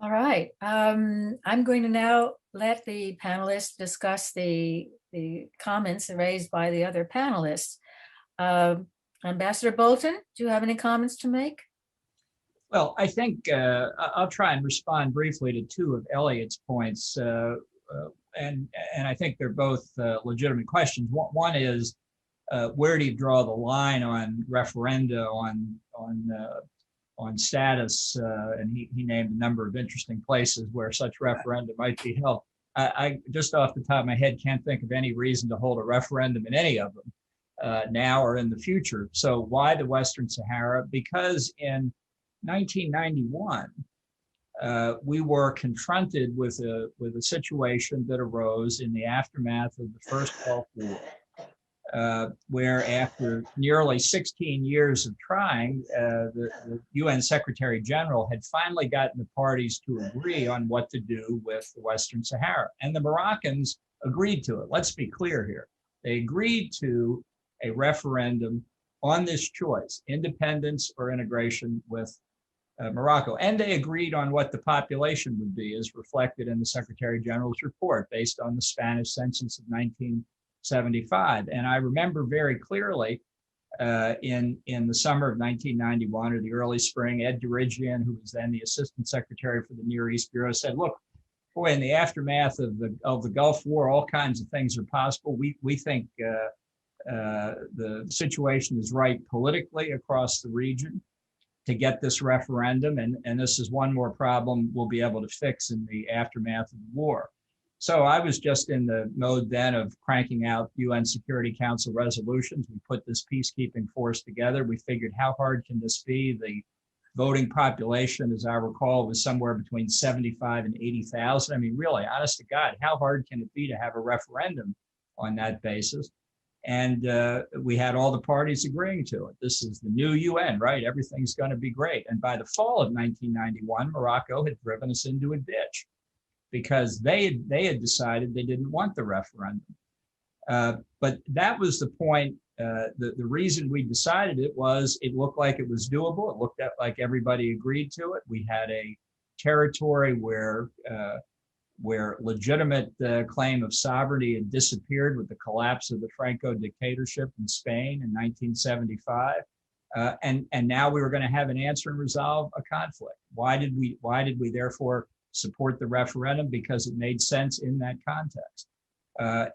All right. I'm going to now let the panelists discuss the comments raised by the other panelists. Ambassador Bolton, do you have any comments to make? Well, I think I'll try and respond briefly to two of Elliot's points, and I think they're both legitimate questions. One is where do you draw the line on referenda on status? And he named a number of interesting places where such referenda might be held. I just off the top of my head can't think of any reason to hold a referendum in any of them now or in the future. So why the Western Sahara? Because in 1991, we were confronted with a situation that arose in the aftermath of the First Gulf War, where after nearly 16 years of trying, the UN Secretary General had finally gotten the parties to agree on what to do with the Western Sahara. And the Moroccans agreed to it. Let's be clear here. They agreed to a referendum on this choice, independence or integration with Morocco. And they agreed on what the population would be, as reflected in the Secretary General's report based on the Spanish census of 1975. And I remember very clearly in the summer of 1991 or the early spring, Ed Dirigian, who was then the Assistant Secretary for the Near East Bureau, said, look, boy, in the aftermath of the Gulf War, all kinds of things are possible. We think the situation is right politically across the region to get this referendum, and this is one more problem we'll be able to fix in the aftermath of the war. So I was just in the mode then of cranking out UN Security Council resolutions. We put this peacekeeping force together. We figured, how hard can this be? The voting population, as I recall, was somewhere between 75 and 80,000. I mean, really, honest to God, how hard can it be to have a referendum on that basis? And we had all the parties agreeing to it. This is the new UN, right? Everything's going to be great. And by the fall of 1991, Morocco had driven us into a ditch because they had decided they didn't want the referendum. But that was the point. The reason we decided it was it looked like it was doable. It looked like everybody agreed to it. We had a territory where legitimate claim of sovereignty had disappeared with the collapse of the Franco dictatorship in Spain in 1975. And now we were going to have an answer and resolve a conflict. Why did we therefore support the referendum? Because it made sense in that context.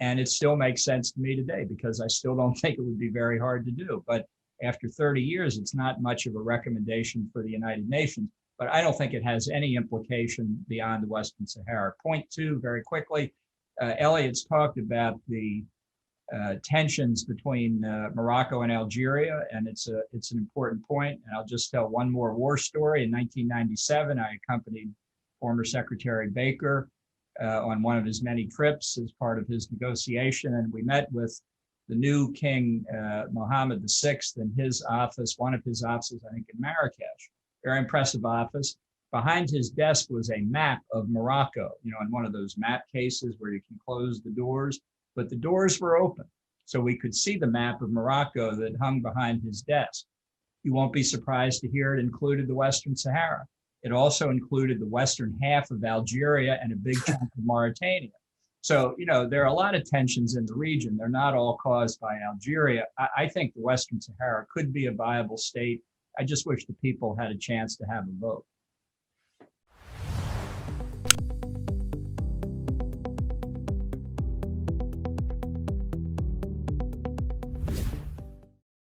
And it still makes sense to me today, because I still don't think it would be very hard to do. But after 30 years, it's not much of a recommendation for the United Nations. But I don't think it has any implication beyond the Western Sahara. Point two, very quickly, Elliot's talked about the tensions between Morocco and Algeria, and it's an important point. And I'll just tell one more war story. In 1997, I accompanied former Secretary Baker on one of his many trips as part of his negotiation, and we met with the new King Mohammed VI in his office, one of his offices, I think, in Marrakesh. Very impressive office. Behind his desk was a map of Morocco, in one of those map cases where you can close the doors, but the doors were open. So we could see the map of Morocco that hung behind his desk. You won't be surprised to hear it included the Western Sahara. It also included the western half of Algeria and a big chunk of Mauritania. So, there are a lot of tensions in the region. They're not all caused by Algeria. I think the Western Sahara could be a viable state. I just wish the people had a chance to have a vote.